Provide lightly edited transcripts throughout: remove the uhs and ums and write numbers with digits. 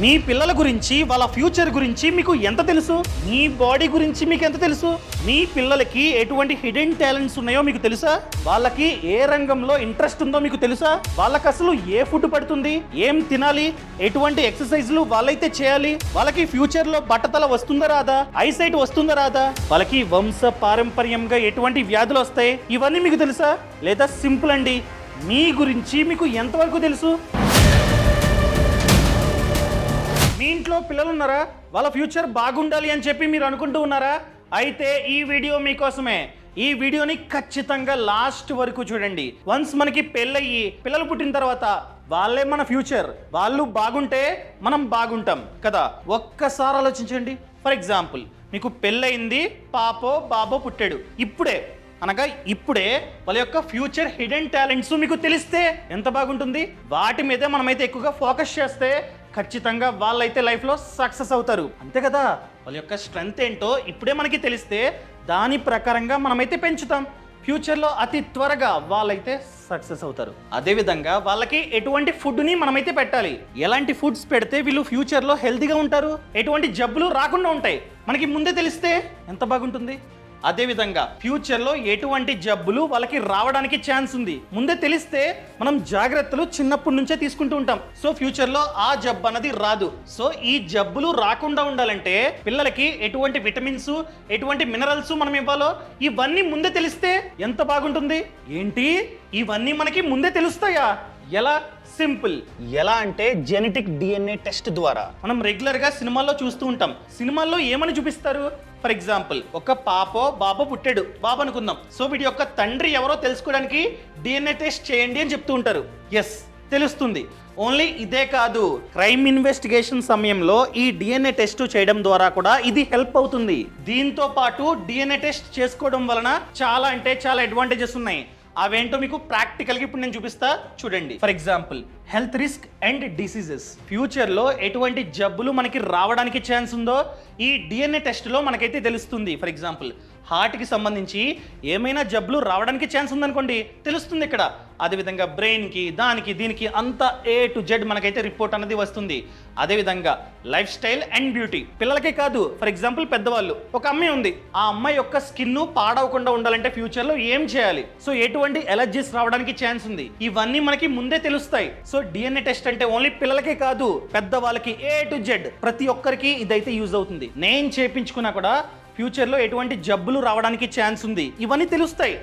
మీ పిల్లల గురించి, వాళ్ళ ఫ్యూచర్ గురించి మీకు ఎంత తెలుసు? మీ బాడీ గురించి మీకు ఎంత తెలుసు? మీ పిల్లలకి ఎటువంటి హిడెన్ టాలెంట్స్ ఉన్నాయో మీకు తెలుసా? వాళ్ళకి ఏ రంగంలో ఇంట్రెస్ట్ ఉందో మీకు తెలుసా? వాళ్ళకి అసలు ఏ ఫుడ్ పడుతుంది, ఏం తినాలి, ఎటువంటి ఎక్సర్సైజ్లు వాళ్ళైతే చేయాలి, వాళ్ళకి ఫ్యూచర్ లో బట్టతల వస్తుందా రాదా, ఐసైట్ వస్తుందా రాదా, వాళ్ళకి వంశ పారంపర్యంగా ఎటువంటి వ్యాధులు వస్తాయి, ఇవన్నీ మీకు తెలుసా? లేదా సింపుల్ అండి, మీ గురించి మీకు ఎంతవరకు తెలుసు? మీ ఇంట్లో పిల్లలు ఉన్నారా? వాళ్ళ ఫ్యూచర్ బాగుండాలి అని చెప్పి మీరు అనుకుంటూ ఉన్నారా? అయితే ఈ వీడియో మీకోసమే. ఈ వీడియోని ఖచ్చితంగా లాస్ట్ వరకు చూడండి. వన్స్ మనకి పెళ్ళయ్యి పిల్లలు పుట్టిన తర్వాత వాళ్ళే మన ఫ్యూచర్. వాళ్ళు బాగుంటే మనం బాగుంటాం కదా. ఒక్కసారి ఆలోచించండి. ఫర్ ఎగ్జాంపుల్, మీకు పెళ్ళయింది, పాపో బాబో పుట్టాడు. ఇప్పుడే వాళ్ళ యొక్క ఫ్యూచర్ హిడెన్ టాలెంట్స్ మీకు తెలిస్తే ఎంత బాగుంటుంది. వాటి మీదే మనమైతే ఎక్కువగా ఫోకస్ చేస్తే ఖచ్చితంగా వాళ్ళైతే లైఫ్లో సక్సెస్ అవుతారు. అంతే కదా. వాళ్ళ యొక్క స్ట్రెంగ్త్ ఏంటో ఇప్పుడే మనకి తెలిస్తే దాని ప్రకారంగా మనమైతే పెంచుతాం. ఫ్యూచర్లో అతి త్వరగా వాళ్ళైతే సక్సెస్ అవుతారు. అదేవిధంగా వాళ్ళకి ఎటువంటి ఫుడ్ని మనమైతే పెట్టాలి, ఎలాంటి ఫుడ్స్ పెడితే వీళ్ళు ఫ్యూచర్లో హెల్తీగా ఉంటారు, ఎటువంటి జబ్బులు రాకుండా ఉంటాయి మనకి ముందే తెలిస్తే ఎంత బాగుంటుంది. అదేవిధంగా ఫ్యూచర్లో ఎటువంటి జబ్బులు వాళ్ళకి రావడానికి ఛాన్స్ ఉంది ముందే తెలిస్తే మనం జాగ్రత్తలు చిన్నప్పటి నుంచే తీసుకుంటూ ఉంటాం. సో ఫ్యూచర్లో ఆ జబ్బు అన్నది రాదు. సో ఈ జబ్బులు రాకుండా ఉండాలంటే పిల్లలకి ఎటువంటి విటమిన్స్, ఎటువంటి మినరల్స్ మనం ఇవ్వాలో ఇవన్నీ ముందే తెలిస్తే ఎంత బాగుంటుంది. ఏంటి, ఇవన్నీ మనకి ముందే తెలుస్తాయా? ఎలా? సింపుల్. ఎలా అంటే జెనెటిక్ డిఎన్ఏ టెస్ట్ ద్వారా. మనం రెగ్యులర్గా సినిమాల్లో చూస్తూ ఉంటాం. సినిమాల్లో ఏమని చూపిస్తారు? ఫర్ ఎగ్జాంపుల్, ఒక పాపో బాబో పుట్టాడు, బాబు అనుకుందాం. సో వీడి యొక్క తండ్రి ఎవరో తెలుసుకోవడానికి డిఎన్ఏ టెస్ట్ చేయండి అని చెప్తూ ఉంటారు. ఎస్, తెలుస్తుంది. ఓన్లీ ఇదే కాదు, క్రైమ్ ఇన్వెస్టిగేషన్ సమయంలో ఈ డిఎన్ఏ టెస్ట్ చేయడం ద్వారా కూడా ఇది హెల్ప్ అవుతుంది. దీంతో పాటు డిఎన్ఏ టెస్ట్ చేసుకోవడం వలన చాలా అంటే చాలా అడ్వాంటేజెస్ ఉన్నాయి. అవేంటో మీకు ప్రాక్టికల్గా ఇప్పుడు నేను చూపిస్తా, చూడండి. For example, health risk and diseases. ఫ్యూచర్లో ఎటువంటి జబ్బులు మనకి రావడానికి ఛాన్స్ ఉందో ఈ డిఎన్ఏ టెస్ట్లో మనకైతే తెలుస్తుంది. ఫర్ ఎగ్జాంపుల్, హార్ట్కి సంబంధించి ఏమైనా జబ్బులు రావడానికి ఛాన్స్ ఉందనుకోండి, తెలుస్తుంది ఇక్కడ. అదేవిధంగా బ్రెయిన్కి, దానికి దీనికి అంతా A to Z మనకైతే రిపోర్ట్ అనేది వస్తుంది. అదేవిధంగా లైఫ్ స్టైల్ అండ్ బ్యూటీ, పిల్లలకే కాదు, ఫర్ ఎగ్జాంపుల్ పెద్దవాళ్ళు. ఒక అమ్మాయి ఉంది, ఆ అమ్మాయి యొక్క స్కిన్ పాడవకుండా ఉండాలంటే ఫ్యూచర్లో ఏం చేయాలి, సో ఎటువంటి ఎలర్జీస్ రావడానికి ఛాన్స్ ఉంది, ఇవన్నీ మనకి ముందే తెలుస్తాయి. సో డిఎన్ఏ టెస్ట్ అంటే ఓన్లీ పిల్లలకే కాదు, పెద్దవాళ్ళకి A to Z ప్రతి ఒక్కరికి ఇదైతే యూజ్ అవుతుంది. నేను చేయించుకున్నా కూడా ఫ్యూచర్లో ఎటువంటి జబ్బులు రావడానికి ఛాన్స్ ఉంది, ఇవన్నీ తెలుస్తాయి.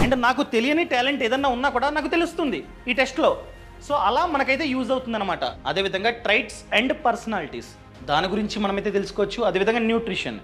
అండ్ నాకు తెలియని టాలెంట్ ఏదన్నా ఉన్నా కూడా నాకు తెలుస్తుంది ఈ టెస్ట్లో. సో అలా మనకైతే యూజ్ అవుతుంది అనమాట. అదేవిధంగా ట్రైట్స్ అండ్ పర్సనాలిటీస్, దాని గురించి మనమైతే తెలుసుకోవచ్చు. అదేవిధంగా న్యూట్రిషన్,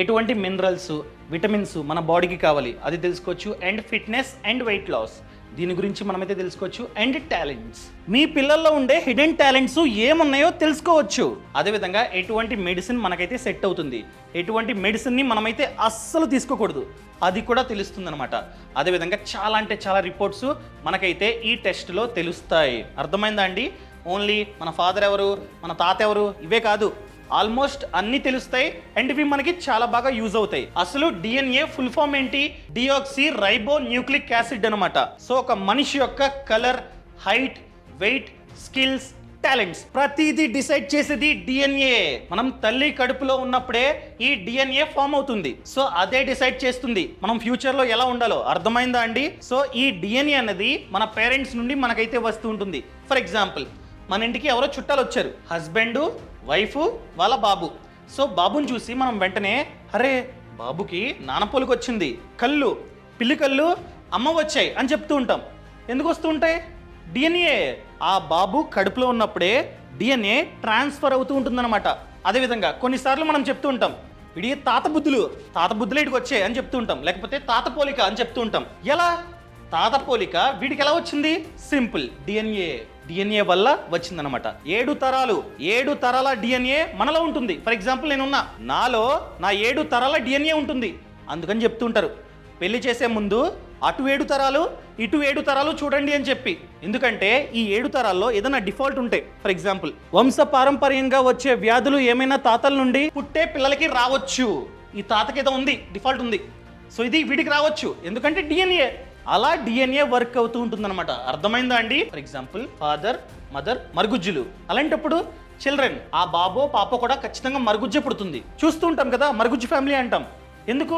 ఎటువంటి మినరల్స్, విటమిన్స్ మన బాడీకి కావాలి అది తెలుసుకోవచ్చు. And fitness and weight loss, దీని గురించి మనమైతే తెలుసుకోవచ్చు. అండ్ టాలెంట్స్, మీ పిల్లల్లో ఉండే హిడెన్ టాలెంట్స్ ఏమున్నాయో తెలుసుకోవచ్చు. అదేవిధంగా ఎటువంటి మెడిసిన్ మనకైతే సెట్ అవుతుంది, ఎటువంటి మెడిసిన్ని మనమైతే అస్సలు తీసుకోకూడదు, అది కూడా తెలుస్తుంది అనమాట. అదేవిధంగా చాలా అంటే చాలా రిపోర్ట్స్ మనకైతే ఈ టెస్ట్లో తెలుస్తాయి. అర్థమైందా అండి? ఓన్లీ మన ఫాదర్ ఎవరు, మన తాత ఎవరు ఇవే కాదు, ఆల్మోస్ట్ అన్ని తెలుస్తాయి. అండ్ ఇవి మనకి చాలా బాగా యూజ్ అవుతాయి. అసలు డిఎన్ఏ ఫుల్ ఫామ్ ఏంటి? డిఆక్సీ రైబో న్యూక్లిక్ యాసిడ్ అనమాట. సో ఒక మనిషి యొక్క colour, height, weight, skills, talents ప్రతిదీ డిసైడ్ చేసేది డిఎన్ఏ. మనం తల్లి కడుపులో ఉన్నప్పుడే ఈ డిఎన్ఏ ఫామ్ అవుతుంది. సో అదే డిసైడ్ చేస్తుంది మనం ఫ్యూచర్లో ఎలా ఉండాలో. అర్థమైందా అండి? సో ఈ డిఎన్ఏ అనేది మన పేరెంట్స్ నుండి మనకైతే వస్తూ ఉంటుంది. ఫర్ ఎగ్జాంపుల్, మన ఇంటికి ఎవరో చుట్టాలు వచ్చారు, హస్బెండ్, వైఫ్, వాళ్ళ బాబు. సో బాబుని చూసి మనం వెంటనే, అరే బాబుకి నానపోలికి వచ్చింది, కళ్ళు, పిల్లి కళ్ళు అమ్మ వచ్చాయి అని చెప్తూ ఉంటాం. ఎందుకు వస్తూ ఉంటాయి? డిఎన్ఏ. ఆ బాబు కడుపులో ఉన్నప్పుడే డిఎన్ఏ ట్రాన్స్ఫర్ అవుతూ ఉంటుందన్నమాట. అదేవిధంగా కొన్నిసార్లు మనం చెప్తూ ఉంటాం, వీడి తాత బుద్ధులు ఇటుకు వచ్చాయి అని చెప్తూ ఉంటాం, లేకపోతే తాత పోలిక అని చెప్తూ ఉంటాం. ఎలా తాత పోలిక వీడికి ఎలా వచ్చింది? సింపుల్, డిఎన్ఏ వల్ల వచ్చిందనమాట. 7 తరాల డిఎన్ఏ మనలో ఉంటుంది. ఫర్ ఎగ్జాంపుల్, నేనున్నా, నాలో నా 7 తరాల డిఎన్ఏ ఉంటుంది. అందుకని చెప్తుంటారు పెళ్లి చేసే ముందు అటు 7 తరాలు ఇటు 7 తరాలు చూడండి అని చెప్పి. ఎందుకంటే ఈ 7 తరాల్లో ఏదైనా డిఫాల్ట్ ఉంటే, ఫర్ ఎగ్జాంపుల్ వంశ పారంపర్యంగా వచ్చే వ్యాధులు ఏమైనా తాతల నుండి పుట్టే పిల్లలకి రావచ్చు. ఈ తాతకి ఏదో ఉంది, డిఫాల్ట్ ఉంది, సో ఇది వీడికి రావచ్చు, ఎందుకంటే డిఎన్ఏ అలా డిఎన్ఏ వర్క్ అవుతూ ఉంటుందన్నమాట. అర్థమైందా అండి? ఫర్ ఎగ్జాంపుల్ ఫాదర్ మదర్ మరుగుజ్జులు, అలాంటప్పుడు చిల్డ్రన్ ఆ బాబో పాపో కూడా ఖచ్చితంగా మరుగుజ్జే పుడుతుంది. చూస్తూ ఉంటాం కదా, మరుగుజ్జు ఫ్యామిలీ అంటాం. ఎందుకు?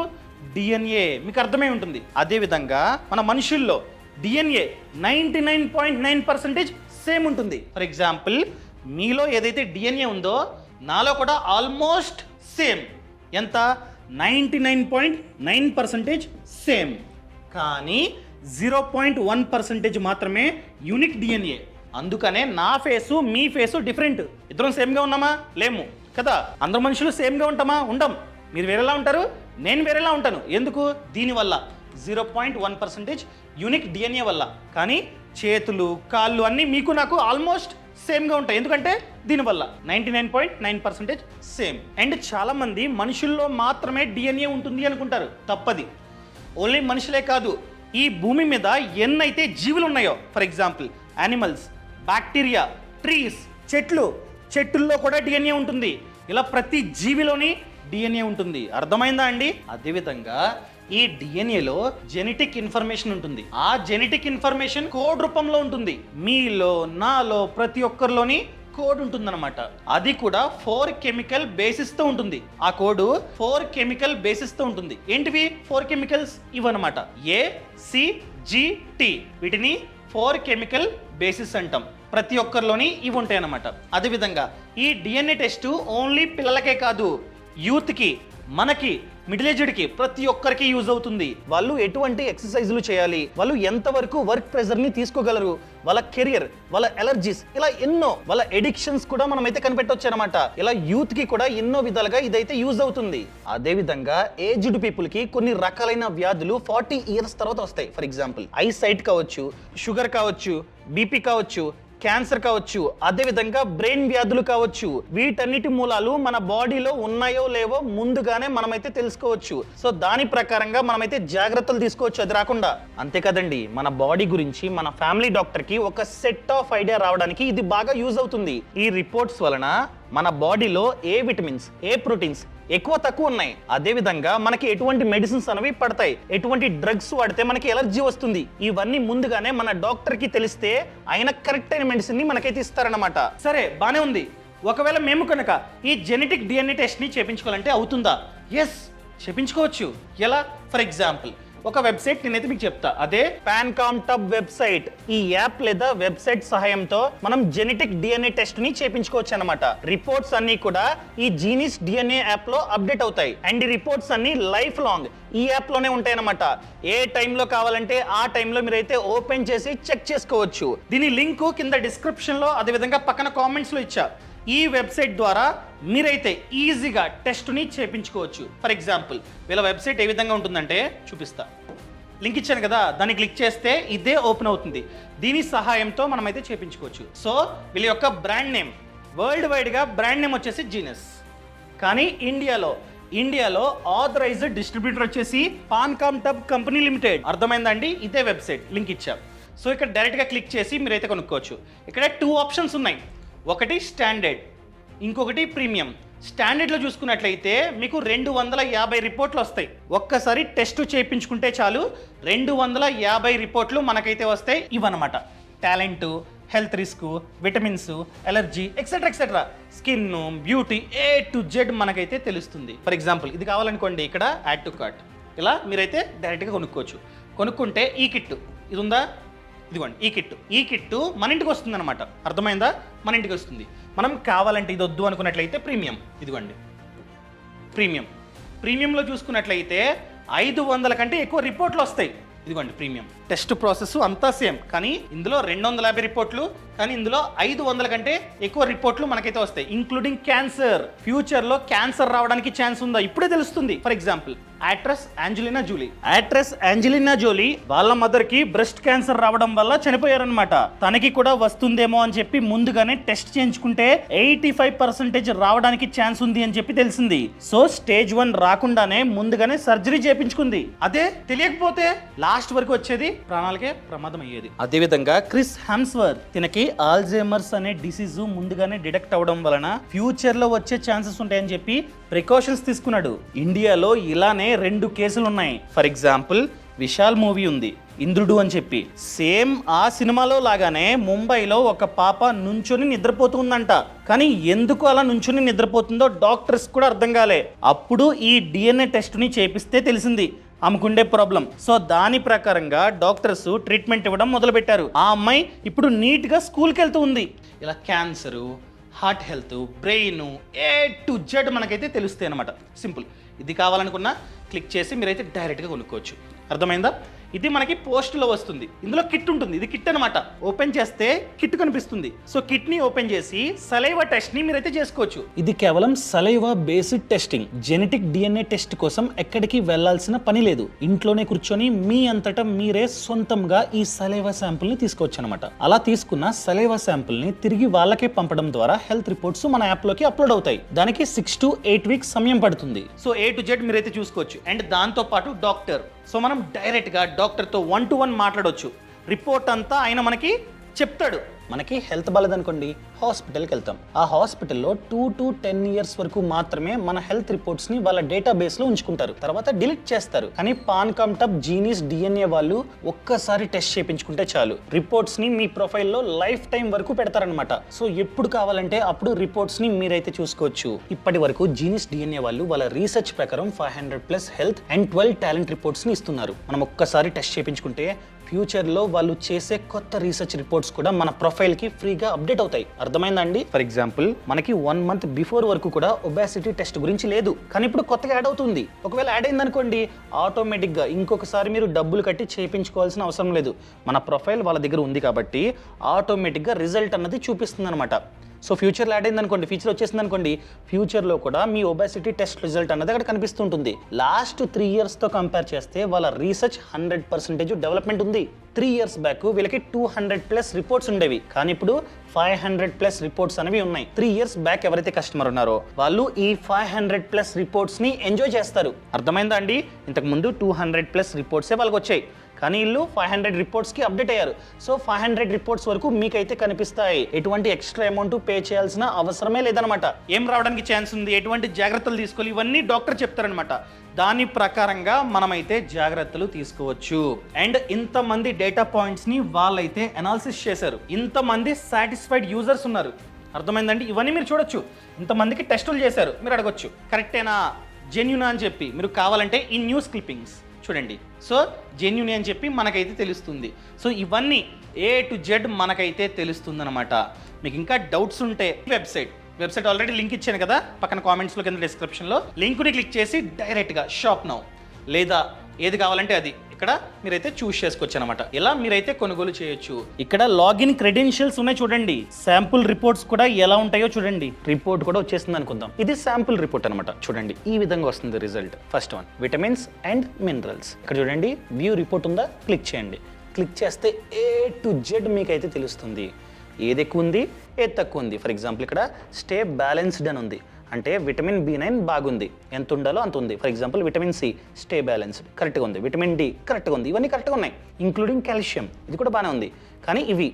డిఎన్ఏ మీకు అర్థమై ఉంటుంది. అదేవిధంగా మన మనుషుల్లో డిఎన్ఏ 99.9% సేమ్ ఉంటుంది. ఫర్ ఎగ్జాంపుల్ మీలో ఏదైతే డిఎన్ఏ ఉందో నాలో కూడా ఆల్మోస్ట్ సేమ్. ఎంత? 99.9% సేమ్. కానీ 0.1% మాత్రమే యూనిక్ డిఎన్ఏ. అందుకనే నా ఫేసు మీ ఫేసు డిఫరెంట్. ఇద్దరం సేమ్గా ఉన్నామా? లేము కదా. అందరు మనుషులు సేమ్గా ఉంటామా? ఉండం. మీరు వేరేలా ఉంటారు, నేను వేరేలా ఉంటాను. ఎందుకు? దీనివల్ల 0.1% యూనిక్ డిఎన్ఏ వల్ల. కానీ చేతులు కాళ్ళు అన్నీ మీకు నాకు ఆల్మోస్ట్ సేమ్గా ఉంటాయి. ఎందుకంటే దీనివల్ల 99.9% సేమ్. అండ్ చాలామంది మనుషుల్లో మాత్రమే డిఎన్ఏ ఉంటుంది అనుకుంటారు. తప్పది. ఓన్లీ మనుషులే కాదు, ఈ భూమి మీద ఎన్నైతే జీవులు ఉన్నాయో, for example animals, bacteria, trees, చెట్టుల్లో కూడా డిఎన్ఏ ఉంటుంది. ఇలా ప్రతి జీవిలోని డిఎన్ఏ ఉంటుంది. అర్థమైందా అండి? అదేవిధంగా ఈ డిఎన్ఏలో జెనెటిక్ ఇన్ఫర్మేషన్ ఉంటుంది. ఆ జెనెటిక్ ఇన్ఫర్మేషన్ కోడ్ రూపంలో ఉంటుంది. మీలో నాలో ప్రతి ఒక్కరిలోని కోడ్ ఉంటుందన్నమాట. అది కూడా 4 కెమికల్ బేసిస్ తో ఉంటుంది. ఆ కోడ్ 4 కెమికల్ బేసిస్ తో ఉంటుంది. ఏంటివి 4 కెమికల్స్? ఇవన్నమాట ACGT. వీటిని 4 కెమికల్ బేసిస్ అంటాం. ప్రతి ఒక్కరిలోని ఇవి ఉంటాయి అన్నమాట. అదేవిధంగా ఈ డిఎన్ఏ టెస్ట్ ఓన్లీ పిల్లలకే కాదు, యూత్కి, మనకి, మిడిల్ ఏజ్డ్కి, ప్రతి ఒక్కరికి యూజ్ అవుతుంది. వాళ్ళు ఎటువంటి ఎక్సర్సైజులు చేయాలి, వాళ్ళు ఎంతవరకు వర్క్ ప్రెషర్ని తీసుకోగలరు, వాళ్ళ కెరియర్, వాళ్ళ ఎలర్జీస్, ఇలా ఎన్నో, వాళ్ళ ఎడిక్షన్స్ కూడా మనమైతే కనిపెట్టవచ్చు అనమాట. ఇలా యూత్కి కూడా ఎన్నో విధాలుగా ఇదైతే యూజ్ అవుతుంది. అదేవిధంగా ఏజ్డ్ పీపుల్కి కొన్ని రకాలైన వ్యాధులు 40 ఇయర్స్ తర్వాత వస్తాయి. ఫర్ ఎగ్జాంపుల్ ఐ సైట్ కావచ్చు, షుగర్ కావచ్చు, బీపీ కావచ్చు, క్యాన్సర్ కావచ్చు, అదేవిధంగా బ్రెయిన్ వ్యాధులు కావచ్చు. వీటన్నిటి మూలాలు మన బాడీలో ఉన్నాయో లేవో ముందుగానే మనమైతే తెలుసుకోవచ్చు. సో దాని ప్రకారంగా మనమైతే జాగ్రత్తలు తీసుకోవచ్చు అది రాకుండా. అంతే కదండి, మన బాడీ గురించి మన ఫ్యామిలీ డాక్టర్కి ఒక సెట్ ఆఫ్ ఐడియా రావడానికి ఇది బాగా యూజ్ అవుతుంది. ఈ రిపోర్ట్స్ వలన మన బాడీలో ఏ విటమిన్స్, ఏ ప్రోటీన్స్ ఎక్కువ తక్కువ ఉన్నాయి, అదేవిధంగా మనకి ఎటువంటి మెడిసిన్స్ అనేవి పడతాయి, ఎటువంటి డ్రగ్స్ వాడితే మనకి ఎలర్జీ వస్తుంది, ఇవన్నీ ముందుగానే మన డాక్టర్ కి తెలిస్తే ఆయన కరెక్ట్ అయిన మెడిసిన్ ని మనకైతే ఇస్తారన్నమాట. సరే, బానే ఉంది. ఒకవేళ మేము కనుక ఈ జెనెటిక్ డిఎన్ఏ టెస్ట్ ని చేపించుకోవాలంటే అవుతుందా? ఎస్, చేపించుకోవచ్చు. ఎలా? ఫర్ ఎగ్జాంపుల్ ఒక వెబ్సైట్ నేనైతే మీకు చెప్తా. అదే PanComTub వెబ్సైట్. ఈ యాప్ లేదా వెబ్సైట్ సహాయంతో మనం జెనెటిక్ డిఎన్ఏ టెస్ట్ ని చేపించుకోవచ్చు అన్నమాట. రిపోర్ట్స్ అన్ని కూడా ఈ జీనిస్ డిఎన్ఏ యాప్ లో అప్డేట్ అవుతాయి. అండ్ ఈ రిపోర్ట్స్ అన్ని లైఫ్ లాంగ్ ఈ యాప్ లోనే ఉంటాయి అన్నమాట. ఏ టైంలో కావాలంటే ఆ టైంలో మీరైతే ఓపెన్ చేసి చెక్ చేసుకోవచ్చు. దీని లింక్ కింద డిస్క్రిప్షన్ లో, అదేవిధంగా పక్కన కామెంట్స్ లో ఇచ్చా. ఈ వెబ్సైట్ ద్వారా మీరైతే ఈజీగా టెస్ట్ని చేపించుకోవచ్చు. ఫర్ ఎగ్జాంపుల్ వీళ్ళ వెబ్సైట్ ఏ విధంగా ఉంటుందంటే చూపిస్తా. లింక్ ఇచ్చాను కదా, దాన్ని క్లిక్ చేస్తే ఇదే ఓపెన్ అవుతుంది. దీని సహాయంతో మనమైతే చేపించుకోవచ్చు. సో వీళ్ళ యొక్క బ్రాండ్ నేమ్, వరల్డ్ వైడ్గా బ్రాండ్ నేమ్ వచ్చేసి జీనస్. కానీ ఇండియాలో ఆథరైజ్డ్ డిస్ట్రిబ్యూటర్ వచ్చేసి PanComTub కంపెనీ లిమిటెడ్. అర్థమైందండి? ఇదే వెబ్సైట్, లింక్ ఇచ్చా. సో ఇక్కడ డైరెక్ట్గా క్లిక్ చేసి మీరైతే కొనుక్కోవచ్చు. ఇక్కడ 2 ఆప్షన్స్ ఉన్నాయి. ఒకటి స్టాండర్డ్, ఇంకొకటి ప్రీమియం. స్టాండర్డ్లో చూసుకున్నట్లయితే మీకు 250 రిపోర్ట్లు వస్తాయి. ఒక్కసారి టెస్ట్ చేయించుకుంటే చాలు 250 రిపోర్ట్లు మనకైతే వస్తాయి. ఇవన్నమాట talent, health risk, vitamins, allergy, etcetera skin, beauty, A to Z మనకైతే తెలుస్తుంది. ఫర్ ఎగ్జాంపుల్ ఇది కావాలనుకోండి, ఇక్కడ యాడ్ టు కార్ట్, ఇలా మీరైతే డైరెక్ట్గా కొనుక్కోవచ్చు. కొనుక్కుంటే ఈ కిట్ ఇది ఉందా, ఇదిగోండి ఈ కిట్టు మన ఇంటికి వస్తుంది అనమాట. అర్థమైందా? మన ఇంటికి వస్తుంది. మనం కావాలంటే ఇది వద్దు అనుకున్నట్లయితే ప్రీమియం, ఇదిగోండి ప్రీమియంలో చూసుకున్నట్లయితే 500 కంటే ఎక్కువ రిపోర్ట్లు వస్తాయి. ఇదిగోండి ప్రీమియం. టెస్ట్ ప్రాసెస్ అంతా సేమ్, కానీ ఇందులో 250 రిపోర్ట్లు, కానీ ఇందులో 500 కంటే ఎక్కువ రిపోర్ట్లు మనకైతే వస్తాయి, ఇంక్లూడింగ్ క్యాన్సర్. ఫ్యూచర్లో క్యాన్సర్ రావడానికి ఛాన్స్ ఉందా ఇప్పుడే తెలుస్తుంది. For example actress Angelina Jolie వాళ్ళ మదర్ కి బ్రెస్ట్ క్యాన్సర్ రావడం వల్ల చనిపోయారనమాట. తనకి కూడా వస్తుందేమో అని చెప్పి ముందుగానే టెస్ట్ చేయించుకుంటే 85% రావడానికి ఛాన్స్ ఉంది అని చెప్పి తెలిసింది. సో స్టేజ్ 1 రాకుండానే ముందుగానే సర్జరీ చేయించుకుంది. అదే తెలియకపోతే లాస్ట్ వరకు వచ్చేది ప్రాణాలకే ప్రమాదం అయ్యేది. అదేవిధంగా క్రిస్ హెమ్స్వర్త్, తినకి ఆల్జైమర్స్ అనే డిసీజ్ ముందుగానే డిటెక్ట్ అవడం వలన ఫ్యూచర్ లో వచ్చే ఛాన్సెస్ ఉంటాయని చెప్పి ప్రికాషన్స్ తీసుకున్నాడు. ఇండియాలో ఇలానే 2 కేసులు ఉన్నాయి. ఫర్ ఎగ్జాంపుల్ విశాల్ మూవీ ఉంది ఇంద్రుడు అని చెప్పి, సేమ్ ఆ సినిమాలో లాగానే ముంబైలో ఒక పాప నుంచొని నిద్రపోతుందంట. కానీ ఎందుకు అలా నుంచొని నిద్రపోతుందో డాక్టర్స్ కూడా అర్థం కాలే. అప్పుడు ఈ DNA టెస్ట్ని చేపిస్తే తెలిసింది ఆమెకుండే ప్రాబ్లం. సో దాని ప్రకారంగా డాక్టర్స్ ట్రీట్మెంట్ ఇవ్వడం మొదలుపెట్టారు. ఆ అమ్మాయి ఇప్పుడు నీట్గా స్కూల్కి వెళ్తూ ఉంది. ఇలా cancer, heart health, brain A to Z మనకైతే తెలుస్తాయి అనమాట. సింపుల్. ఇది కావాలనుకున్నా క్లిక్ చేసి మీరైతే డైరెక్ట్గా కొనుక్కోవచ్చు. అర్థమైందా? ఇది మనకి పోస్ట్లో వస్తుంది. ఇందులో కిట్ ఉంటుంది. ఇది కిట్ అనమాట. ఓపెన్ చేస్తే కిట్ కనిపిస్తుంది. సో కిట్ని ఓపెన్ చేసి సలైవా టెస్ట్ని మీరైతే చేసుకోవచ్చు. ఇది కేవలం saliva based testing. Genetic DNA test కోసం ఎక్కడికి వెళ్లాల్సిన పని లేదు. ఇంట్లోనే కూర్చొని మీ అంతటా మీరే సొంతంగా ఈ సలైవా శాంపుల్ని తీసుకోవచ్చు అనమాట. అలా తీసుకున్న సలైవా శాంపుల్ని తిరిగి వాళ్ళకే పంపడం ద్వారా హెల్త్ రిపోర్ట్స్ మన యాప్లోకి అప్లోడ్ అవుతాయి. దానికి 6 to 8 వీక్స్ సమయం పడుతుంది. సో A to Z మీరైతే చూసుకోవచ్చు. అండ్ దాంతో పాటు డాక్టర్. సో మనం డైరెక్ట్గా డాక్టర్తో 1-to-1 మాట్లాడవచ్చు. రిపోర్ట్ అంతా ఆయన మనకి చెప్తాడు. మనకి హెల్త్ బాలేదనుకోండి, హాస్పిటల్కి వెళ్తాం. ఆ హాస్పిటల్లో 2 to 10 ఇయర్స్ వరకు మాత్రమే మన హెల్త్ రిపోర్ట్స్ని వాళ్ళ డేటాబేస్లో ఉంచుకుంటారు. తర్వాత డిలీట్ చేస్తారు. కానీ పాన్కామ్టప్, జీనిస్, DNA వాళ్ళు ఒక్కసారి టెస్ట్ చేయించుకుంటే చాలు, రిపోర్ట్స్ని మీ ప్రొఫైల్లో లైఫ్ టైం వరకు పెడతారనమాట. సో ఎప్పుడు కావాలంటే అప్పుడు రిపోర్ట్స్ని మీరైతే చూసుకోవచ్చు. ఇప్పటి వరకు జీనిస్, DNA వాళ్ళు వాళ్ళ రీసెర్చ్ ప్రకారం 500+ హెల్త్ అండ్ 12 టాలెంట్ రిపోర్ట్స్ని ఇస్తున్నారు. మనం ఒక్కసారి టెస్ట్ చేయించుకుంటే ఫ్యూచర్లో వాళ్ళు చేసే కొత్త రీసెర్చ్ రిపోర్ట్స్ కూడా మన ప్రొఫైల్కి ఫ్రీగా అప్డేట్ అవుతాయి. అర్థమైందండి? ఫర్ ఎగ్జాంపుల్ మనకి 1 month బిఫోర్ వరకు కూడా ఒబేసిటీ టెస్ట్ గురించి లేదు. కానీ ఇప్పుడు కొత్తగా యాడ్ అవుతుంది. ఒకవేళ యాడ్ అయిందనుకోండి, ఆటోమేటిక్గా ఇంకొకసారి మీరు డబ్బులు కట్టి చేయించుకోవాల్సిన అవసరం లేదు. మన ప్రొఫైల్ వాళ్ళ దగ్గర ఉంది కాబట్టి ఆటోమేటిక్గా రిజల్ట్ అన్నది చూపిస్తుంది అనమాట. సో ఫ్యూచర్లో యాడ్ అయిందనుకోండి, ఫ్యూచర్ వచ్చేసింది అనుకోండి, ఫ్యూచర్లో కూడా మీ ఒబేసిటీ టెస్ట్ రిజల్ట్ అన్నది అక్కడ కనిపిస్తుంటుంది. లాస్ట్ 3 yearsతో కంపేర్ చేస్తే వాళ్ళ రీసెర్చ్ 100% డెవలప్మెంట్ ఉంది. 3 years బ్యాక్ వీళ్ళకి 200+ రిపోర్ట్స్ ఉండేవి, కానీ ఇప్పుడు 500+ రిపోర్ట్స్ అనేవి ఉన్నాయి. 3 years బ్యాక్ ఎవరైతే కస్టమర్ ఉన్నారో వాళ్ళు ఈ 500+ రిపోర్ట్స్ని ఎంజాయ్ చేస్తారు. అర్థమైందా అండి? ఇంతకుముందు 200+ రిపోర్ట్సే వాళ్ళకి వచ్చాయి, కానీ వీళ్ళు 500 రిపోర్ట్స్కి అప్డేట్ అయ్యారు. సో 500 రిపోర్ట్స్ వరకు మీకైతే కనిపిస్తాయి. ఎటువంటి ఎక్స్ట్రా అమౌంట్ పే చేయాల్సిన అవసరమే లేదనమాట. ఏం రావడానికి ఛాన్స్ ఉంది, ఎటువంటి జాగ్రత్తలు తీసుకోవాలి, ఇవన్నీ డాక్టర్ చెప్తారనమాట. దాని ప్రకారంగా మనమైతే జాగ్రత్తలు తీసుకోవచ్చు. అండ్ ఇంతమంది డేటా పాయింట్స్ని వాళ్ళైతే అనాలిసిస్ చేశారు. ఇంతమంది సాటిస్ఫైడ్ యూజర్స్ ఉన్నారు. అర్థమైందండి? ఇవన్నీ మీరు చూడొచ్చు. ఇంతమందికి టెస్టులు చేశారు. మీరు అడగొచ్చు కరెక్టేనా, జెన్యూనా అని చెప్పి. మీరు కావాలంటే ఈ న్యూస్ క్లిప్పింగ్స్ చూడండి. సో జెన్యూన్ అని చెప్పి మనకైతే తెలుస్తుంది. సో ఇవన్నీ A to Z మనకైతే తెలుస్తుంది అనమాట. మీకు ఇంకా డౌట్స్ ఉంటే వెబ్సైట్ ఆల్రెడీ లింక్ ఇచ్చాను కదా పక్కన కామెంట్స్లో, కింద డిస్క్రిప్షన్లో లింక్ని క్లిక్ చేసి డైరెక్ట్గా షాప్ నౌ లేదా ఏది కావాలంటే అది ఇక్కడ మీరైతే చూస్ చేసుకోవచ్చు అనమాట. ఇలా మీరైతే కొనుగోలు చేయొచ్చు. ఇక్కడ లాగిన్ క్రెడెన్షియల్స్ ఉన్నాయి చూడండి. శాంపుల్ రిపోర్ట్స్ కూడా ఎలా ఉంటాయో చూడండి. రిపోర్ట్ కూడా వచ్చేస్తుంది అనుకుందాం. ఇది శాంపుల్ రిపోర్ట్ అనమాట. చూడండి ఈ విధంగా వస్తుంది result. First one vitamins and minerals. ఇక్కడ చూడండి వ్యూ రిపోర్ట్ ఉందా, క్లిక్ చేయండి. క్లిక్ చేస్తే A to Z మీకైతే తెలుస్తుంది. ఏది ఎక్కువ ఉంది, ఏది తక్కువ ఉంది. ఫర్ ఎగ్జాంపుల్ ఇక్కడ స్టే బ్యాలెన్స్డ్ అని ఉంది, అంటే విటమిన్ B9 బాగుంది, ఎంత ఉండాలో అంత ఉంది. For example vitamin C stay balanced కరెక్ట్గా ఉంది, విటమిన్ D కరెక్ట్గా ఉంది, ఇవన్నీ కరెక్ట్గా ఉన్నాయి. ఇంక్లూడింగ్ కాల్షియం ఇది కూడా బాగానే ఉంది. కానీ ఇవి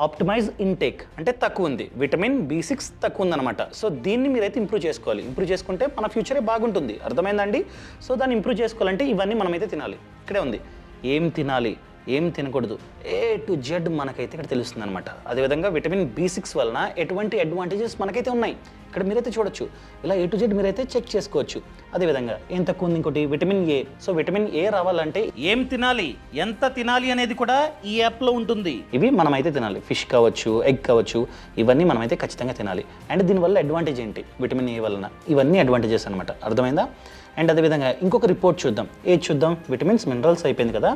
ఆప్టిమైజ్ ఇంటేక్ అంటే తక్కువ ఉంది, విటమిన్ B6 తక్కువ ఉందన్నమాట. సో దీన్ని మీరైతే ఇంప్రూవ్ చేసుకోవాలి. ఇంప్రూవ్ చేసుకుంటే మన ఫ్యూచరే బాగుంటుంది. అర్థమైందండి? సో దాన్ని ఇంప్రూవ్ చేసుకోవాలంటే ఇవన్నీ మనమైతే తినాలి. ఇక్కడే ఉంది ఏం తినాలి, ఏం తినకూడదు, A to Z మనకైతే ఇక్కడ తెలుస్తుంది అనమాట. అదేవిధంగా విటమిన్ B6 వలన ఎటువంటి అడ్వాంటేజెస్ మనకైతే ఉన్నాయి ఇక్కడ మీరైతే చూడొచ్చు. ఇలా A to Z మీరైతే చెక్ చేసుకోవచ్చు. అదేవిధంగా ఏం తక్కువ ఉంది, ఇంకోటి vitamin A. So vitamin A రావాలంటే ఏం తినాలి, ఎంత తినాలి అనేది కూడా ఈ యాప్లో ఉంటుంది. ఇవి మనమైతే తినాలి. ఫిష్ కావచ్చు, ఎగ్ కావచ్చు, ఇవన్నీ మనమైతే ఖచ్చితంగా తినాలి. అండ్ దీనివల్ల అడ్వాంటేజ్ ఏంటి, విటమిన్ A వలన ఇవన్నీ అడ్వాంటేజెస్ అనమాట. అర్థమైందా? అండ్ అదేవిధంగా ఇంకొక రిపోర్ట్ చూద్దాం. ఏది చూద్దాం, విటమిన్స్, మినరల్స్ అయిపోయింది కదా.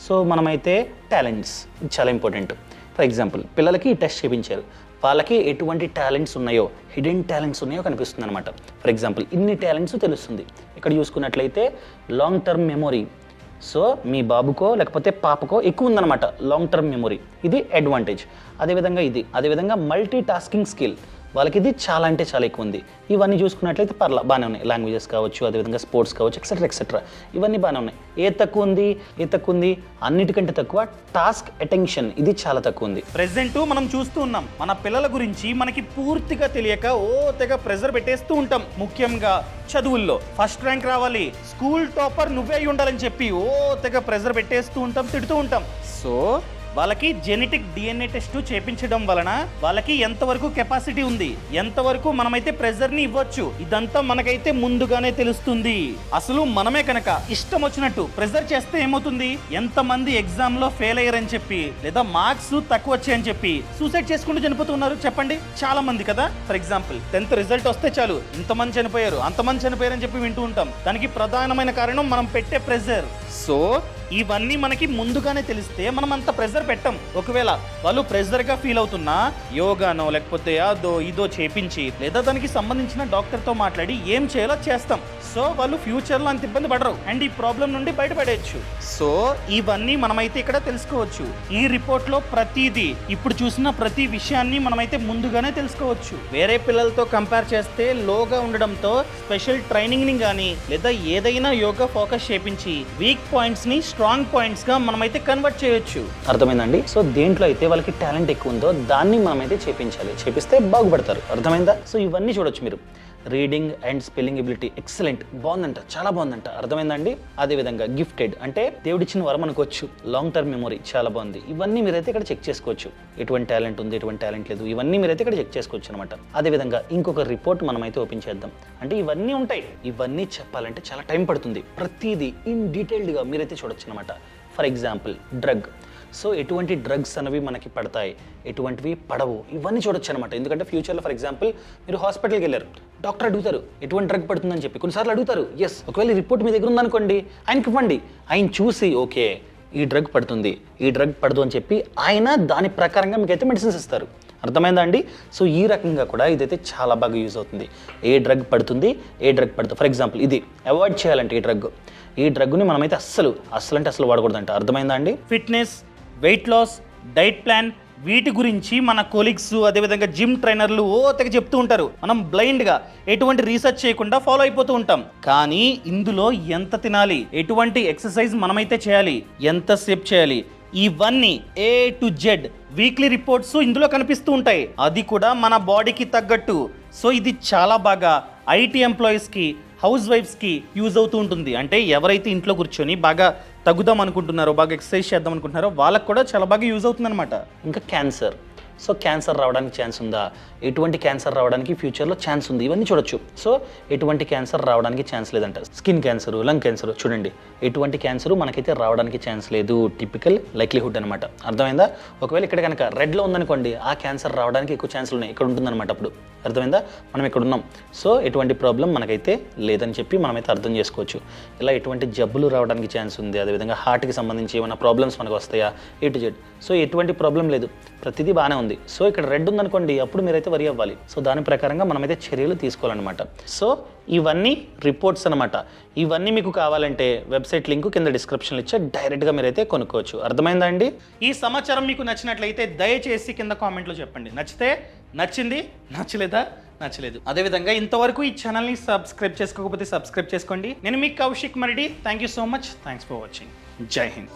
సో మనమైతే టాలెంట్స్, ఇది చాలా ఇంపార్టెంట్. ఫర్ ఎగ్జాంపుల్ పిల్లలకి టెస్ట్ చేయించారు, వాళ్ళకి ఎటువంటి టాలెంట్స్ ఉన్నాయో, హిడెన్ టాలెంట్స్ ఉన్నాయో కనిపిస్తుంది అనమాట. ఫర్ ఎగ్జాంపుల్ ఇన్ని టాలెంట్స్ తెలుస్తుంది. ఇక్కడ చూసుకున్నట్లయితే లాంగ్ టర్మ్ మెమొరీ. సో మీ బాబుకో లేకపోతే పాపకో ఎక్కువ ఉందన్నమాట లాంగ్ టర్మ్ మెమొరీ, ఇది అడ్వాంటేజ్. అదేవిధంగా ఇది, అదేవిధంగా మల్టీ టాస్కింగ్ స్కిల్. వాళ్ళకి ఇది చాలా అంటే చాలా ఎక్కువ ఉంది. ఇవన్నీ చూసుకున్నట్లయితే బాగానే ఉన్నాయి. లాంగ్వేజెస్ కావచ్చు, అదేవిధంగా స్పోర్ట్స్ కావచ్చు, ఎక్సెట్రా ఏవన్నీ బాగానే ఉన్నాయి. ఏ తక్కువ ఉంది అన్నిటికంటే తక్కువ టాస్క్ అటెన్షన్, ఇది చాలా తక్కువ ఉంది. ప్రెసెంట్ మనం చూస్తూ ఉన్నాం, మన పిల్లల గురించి మనకి పూర్తిగా తెలియక తెగ ప్రెజర్ పెట్టేస్తూ ఉంటాం. ముఖ్యంగా చదువుల్లో ఫస్ట్ ర్యాంక్ రావాలి, స్కూల్ టాపర్ నువ్వే అయి ఉండాలని చెప్పి తెగ ప్రెజర్ పెట్టేస్తూ ఉంటాం, తిడుతూ ఉంటాం. సో వాళ్ళకి జెనెటిక్ DNA టెస్ట్ చేపించడం వలన వాళ్ళకి ఎంతవరకు కెపాసిటీ ఉంది, ఎంతవరకు మనమైతే ప్రెజర్ ని ఇవ్వచ్చు, ఇదంతా మనకైతే ముందుగానే తెలుస్తుంది. అసలు మనమే కనుక ఇష్టం వచ్చినట్టు ప్రెజర్ చేస్తే ఏమవుతుంది, ఎంతమంది ఎగ్జామ్ లో ఫెయిల్ అయ్యారని చెప్పి లేదా మార్క్స్ తక్కువ వచ్చాయని చెప్పి సూసైడ్ చేసుకుంటూ చనిపోతున్నారు చెప్పండి, చాలా మంది కదా. ఫర్ ఎగ్జాంపుల్ 10th రిజల్ట్ వస్తే చాలు ఇంతమంది చనిపోయారు, అంతమంది చనిపోయారు అని చెప్పి వింటూ ఉంటాం. దానికి ప్రధానమైన కారణం మనం పెట్టే ప్రెజర్. సో ఇవన్నీ మనకి ముందుగానే తెలిస్తే మనం అంత ప్రెజర్ పెట్టం. ఒకవేళ వాళ్ళు ప్రెజర్గా ఫీల్ అవుతున్నా యోగానో లేకపోతే అదో ఇదో చేపించి లేదా దానికి సంబంధించిన డాక్టర్తో మాట్లాడి ఏం చేయాలో చేస్తాం. సో వాళ్ళు ఫ్యూచర్లో అంత ఇబ్బంది పడరు అండ్ ఈ ప్రాబ్లం నుండి బయటపడేయచ్చు. సో ఇవన్నీ మనమైతే ఇక్కడ తెలుసుకోవచ్చు. ఈ రిపోర్ట్లో ప్రతిదీ ఇప్పుడు చూసిన ప్రతి విషయాన్ని మనమైతే ముందుగానే తెలుసుకోవచ్చు. వేరే పిల్లలతో కంపేర్ చేస్తే లోగా ఉండడంతో స్పెషల్ ట్రైనింగ్ ని కానీ లేదా ఏదైనా యోగా ఫోకస్ చేపించి వీక్ పాయింట్స్ ని స్ట్రాంగ్ పాయింట్స్ గా మనమైతే కన్వర్ట్ చేయొచ్చు. అర్థమైందండి? సో దేంట్లో అయితే వాళ్ళకి టాలెంట్ ఎక్కువ ఉందో దాన్ని మనమైతే చేపిస్తే బాగుపడతారు. అర్థమైందా? సో ఇవన్నీ చూడొచ్చు మీరు. Reading and spelling ability excellent, బాగుందంట, చాలా బాగుందంట. అర్థమైందండి? అదేవిధంగా గిఫ్టెడ్ అంటే దేవుడిచ్చిన వరం అనుకోవచ్చు. లాంగ్ టర్మ్ మెమొరీ చాలా బాగుంది. ఇవన్నీ మీరైతే ఇక్కడ చెక్ చేసుకోవచ్చు. ఎటువంటి టాలెంట్ ఉంది, ఎటువంటి టాలెంట్ లేదు, ఇవన్నీ మీరైతే ఇక్కడ చెక్ చేసుకోవచ్చు అనమాట. అదేవిధంగా ఇంకొక రిపోర్ట్ మనమైతే ఓపెన్ చేద్దాం. అంటే ఇవన్నీ ఉంటాయి. ఇవన్నీ చెప్పాలంటే చాలా టైం పడుతుంది. ప్రతిదీ ఇన్ డీటెయిల్డ్గా మీరైతే చూడొచ్చు అనమాట. For example drug. సో ఎటువంటి డ్రగ్స్ అనేవి మనకి పడతాయి, ఎటువంటివి పడవు, ఇవన్నీ చూడొచ్చు అనమాట. ఎందుకంటే ఫ్యూచర్లో ఫర్ ఎగ్జాంపుల్ మీరు హాస్పిటల్కి వెళ్ళారు, డాక్టర్ అడుగుతారు ఎటువంటి డ్రగ్ పడుతుందని చెప్పి, కొన్నిసార్లు అడుగుతారు. ఎస్, ఒకవేళ రిపోర్ట్ మీ దగ్గర ఉందనుకోండి, ఆయనకి ఇవ్వండి. ఆయన చూసి ఓకే ఈ డ్రగ్ పడుతుంది, ఈ డ్రగ్ పడదు అని చెప్పి ఆయన దాని ప్రకారంగా మీకైతే మెడిసిన్స్ ఇస్తారు. అర్థమైందా అండి? సో ఈ రకంగా కూడా ఇదైతే చాలా బాగా యూజ్ అవుతుంది. ఏ డ్రగ్ పడుతుంది, ఏ డ్రగ్ పడుతుంది. ఫర్ ఎగ్జాంపుల్ ఇది అవాయిడ్ చేయాలంటే ఈ డ్రగ్ని మనమైతే అస్సలు వాడకూడదంట. అర్థమైందా అండి? Fitness, weight loss, diet plan, వీటి గురించి మన కొలీగ్స్ అదేవిధంగా జిమ్ ట్రైనర్లు తెగ చెప్తూ ఉంటారు. మనం బ్లైండ్గా ఎటువంటి రీసెర్చ్ చేయకుండా ఫాలో అయిపోతూ ఉంటాం. కానీ ఇందులో ఎంత తినాలి, ఎటువంటి ఎక్సర్సైజ్ మనమైతే చేయాలి, ఎంతసేపు చేయాలి, ఇవన్నీ A to Z weekly reports ఇందులో కనిపిస్తూ ఉంటాయి. అది కూడా మన బాడీకి తగ్గట్టు. సో ఇది చాలా బాగా IT ఎంప్లాయీస్కి, హౌస్ వైఫ్స్కి యూజ్ అవుతూ ఉంటుంది. అంటే ఎవరైతే ఇంట్లో కూర్చొని బాగా తగ్గుదాం అనుకుంటున్నారో, బాగా ఎక్సర్సైజ్ చేద్దాం అనుకుంటున్నారో వాళ్ళకు కూడా చాలా బాగా యూజ్ అవుతుంది అనమాట. ఇంకా క్యాన్సర్. సో క్యాన్సర్ రావడానికి ఛాన్స్ ఉందా, ఎటువంటి క్యాన్సర్ రావడానికి ఫ్యూచర్లో ఛాన్స్ ఉంది, ఇవన్నీ చూడొచ్చు. సో ఎటువంటి క్యాన్సర్ రావడానికి ఛాన్స్ లేదంట. స్కిన్ క్యాన్సర్, లంగ్ క్యాన్సర్ చూడండి, ఎటువంటి క్యాన్సర్ మనకైతే రావడానికి ఛాన్స్ లేదు. టిపికల్ లైక్లీహుడ్ అనమాట. అర్థమైందా? ఒకవేళ ఇక్కడ కనుక రెడ్లో ఉందనుకోండి, ఆ క్యాన్సర్ రావడానికి ఎక్కువ ఛాన్సులు ఉన్నాయి. ఇక్కడ ఉంటుందన్నమాట. అప్పుడు అర్థమైందా? మనం ఇక్కడ ఉన్నాం. సో ఎటువంటి ప్రాబ్లం మనకైతే లేదని చెప్పి మనమైతే అర్థం చేసుకోవచ్చు. ఇలా ఎటువంటి జబ్బులు రావడానికి ఛాన్స్ ఉంది, అదేవిధంగా హార్ట్కి సంబంధించి ఏమైనా ప్రాబ్లమ్స్ మనకు వస్తాయా, A to Z. సో ఎటువంటి ప్రాబ్లం లేదు, ప్రతిదీ బాగానే ఉంది. సో ఇక్కడ రెడ్ ఉందనుకోండి, అప్పుడు మీరైతే వరి అవ్వాలి. సో దాని ప్రకారంగా మనమైతే చర్యలు తీసుకోవాలన్నమాట. సో ఇవన్నీ రిపోర్ట్స్ అనమాట. ఇవన్నీ మీకు కావాలంటే వెబ్సైట్ లింక్ కింద డిస్క్రిప్షన్లో ఇచ్చే డైరెక్ట్గా మీరైతే కొనుక్కోవచ్చు. అర్థమైందా అండి? ఈ సమాచారం మీకు నచ్చినట్లయితే దయచేసి కింద కామెంట్లో చెప్పండి. నచ్చితే నచ్చింది, నచ్చలేదు. అదేవిధంగా ఇంతవరకు ఈ ఛానల్ని సబ్స్క్రైబ్ చేసుకోకపోతే సబ్స్క్రైబ్ చేసుకోండి. నేను మీ Kaushik Maridi. Thank you so much. Thanks for watching. Jai Hind.